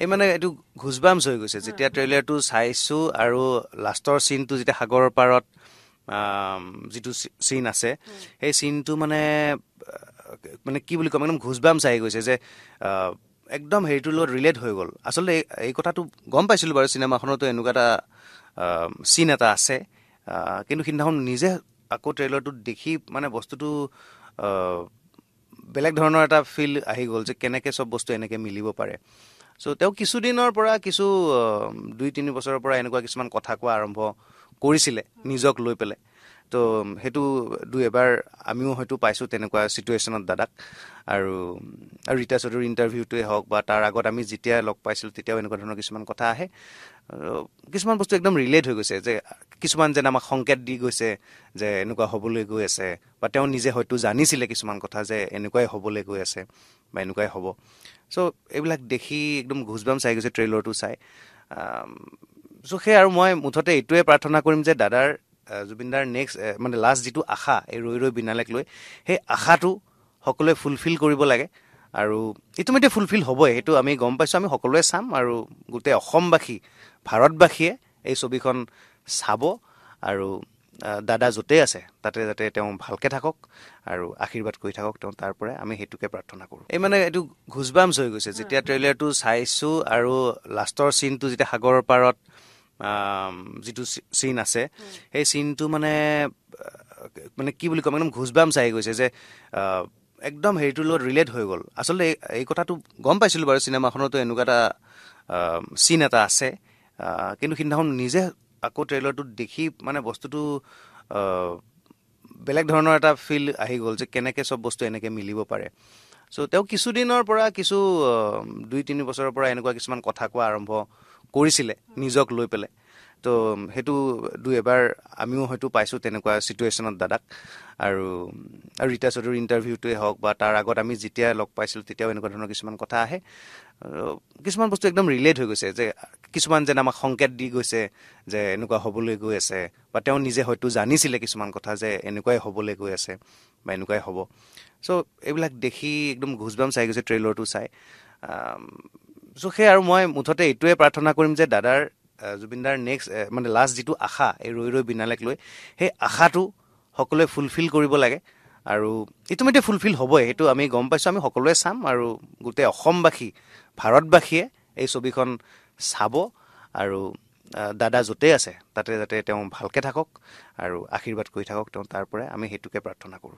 এই মানে এইটো ঘুজবামছ হৈ গৈছে যেতিয়া ট্ৰেইলাৰটো চাইছো আৰু লাষ্টৰ সিনটো যেতিয়া সাগৰৰ পাৰত যিটো সিন আছে সেই সিনটো মানে কি বুলি কম একদম ঘুজবামছ আহি গৈছে যে একদম হেৰিটোৰ লগত ৰিলেট হৈ গ'ল আচলতে এই কথাটো গম পাইছিলোঁ বাৰু চিনেমাখনতো এনেকুৱা এটা সিন এটা আছে কিন্তু সিদিনাখন নিজে আকৌ ট্ৰেইলাৰটো দেখি মানে বস্তুটো বেলেগ ধৰণৰ এটা ফিল আহি গ'ল যে কেনেকৈ চব বস্তু এনেকৈ মিলিব পাৰে চ' তেওঁ কিছুদিনৰ পৰা কিছু 2-3 বছৰৰ পৰা এনেকুৱা কিছুমান কথা কোৱা আৰম্ভ কৰিছিলে নিজক লৈ পেলাই তো সেইটো এবাৰ আমিও হয়তো পাইছোঁ তেনেকুৱা চিটুৱেশ্যনত দাদাক আৰু ৰীতা চৌধুৰীৰ ইণ্টাৰভিউটোৱে হওক বা তাৰ আগত আমি যেতিয়া লগ পাইছিলোঁ তেতিয়াও এনেকুৱা ধৰণৰ কিছুমান কথা আহে কিছুমান বস্তু একদম ৰিলেট হৈ গৈছে যে কিছুমান যেন আমাক সংকেত দি গৈছে যে এনেকুৱা হ'বলৈ গৈ আছে বা তেওঁ নিজে হয়তো জানিছিলে কিছুমান কথা যে এনেকুৱাই হ'বলৈ গৈ আছে বা এনেকুৱাই হ'ব চ' এইবিলাক দেখি একদম ঘুজবামছ আহি গৈছে ট্ৰেইলাৰটো চাই চ' সেই আৰু মই মুঠতে এইটোৱে প্ৰাৰ্থনা কৰিম যে দাদাৰ জুবিনদাৰ নেক্সট মানে লাষ্ট যিটো আশা এই ৰৈ ৰৈ বিনালেক লৈ সেই আশাটো সকলোৱে ফুলফিল কৰিব লাগে আৰু ইতিমধ্যে ফুলফিল হ'বই সেইটো আমি গম পাইছোঁ আমি সকলোৱে চাম আৰু গোটেই অসমবাসী ভাৰতবাসীয়ে এই ছবিখন চাব আৰু দাদা য'তেই আছে তাতে যাতে তেওঁ ভালকৈ থাকক আৰু আশীৰ্বাদ কৰি থাকক তেওঁ তাৰ পৰাই আমি সেইটোকে প্ৰাৰ্থনা কৰোঁ এই মানে এইটো ঘুজবামছ হৈ গৈছে যেতিয়া ট্ৰেইলাৰটো চাইছোঁ আৰু লাষ্টৰ সিনটো যেতিয়া সাগৰৰ পাৰত যিটো সিন আছে সেই সিনটো মানে কি বুলি কম একদম ঘুজবামছ আহি গৈছে যে একদম হেৰিটোৰ লগত ৰিলেট হৈ গ'ল আচলতে এই কথাটো গম পাইছিলোঁ বাৰু চিনেমাখনতো এনেকুৱা এটা সিন এটা আছে কিন্তু সিদিনাখন নিজে আকৌ ট্ৰেইলাৰটো দেখি মানে বস্তুটো বেলেগ ধৰণৰ এটা ফিল আহি গ'ল যে কেনেকৈ চব বস্তু এনেকৈ মিলিব পাৰে চ' তেওঁ কিছুদিনৰ পৰা কিছু 2-3 বছৰৰ পৰা এনেকুৱা কিছুমান কথা কোৱা আৰম্ভ কৰিছিলে নিজক লৈ পেলাই তো সেইটো এবাৰ আমিও হয়তো পাইছোঁ তেনেকুৱা চিটুৱেশ্যনত দাদাক আৰু ৰীতা চৌধুৰীৰ ইণ্টাৰভিউটোৱে হওক বা তাৰ আগত আমি যেতিয়া লগ পাইছিলোঁ তেতিয়াও এনেকুৱা ধৰণৰ কিছুমান কথা আহে কিছুমান বস্তু একদম ৰিলেট হৈ গৈছে যে কিছুমান যেন আমাক সংকেত দি গৈছে যে এনেকুৱা হ'বলৈ গৈ আছে বা তেওঁ নিজে হয়তো জানিছিলে কিছুমান কথা যে এনেকুৱাই হ'বলৈ গৈ আছে বা এনেকুৱাই হ'ব চ' এইবিলাক দেখি একদম ঘুজবামছ আহি গৈছে ট্ৰেইলাৰটো চাই চ' সেই আৰু মই মুঠতে এইটোৱে প্ৰাৰ্থনা কৰিম যে দাদাৰ জুবিনদাৰ নেক্সট মানে লাষ্ট যিটো আশা এই ৰৈ ৰৈ বিনালেক লৈ সেই আশাটো সকলোৱে ফুলফিল কৰিব লাগে আৰু ইতিমধ্যে ফুলফিল হ'বই সেইটো আমি গম পাইছোঁ আমি সকলোৱে চাম আৰু গোটেই অসমবাসী ভাৰতবাসীয়ে এই ছবিখন চাব আৰু দাদা য'তেই আছে তাতে যাতে তেওঁ ভালকৈ থাকক আৰু আশীৰ্বাদ কৰি থাকক তেওঁ তাৰ পৰাই আমি সেইটোকে প্ৰাৰ্থনা কৰোঁ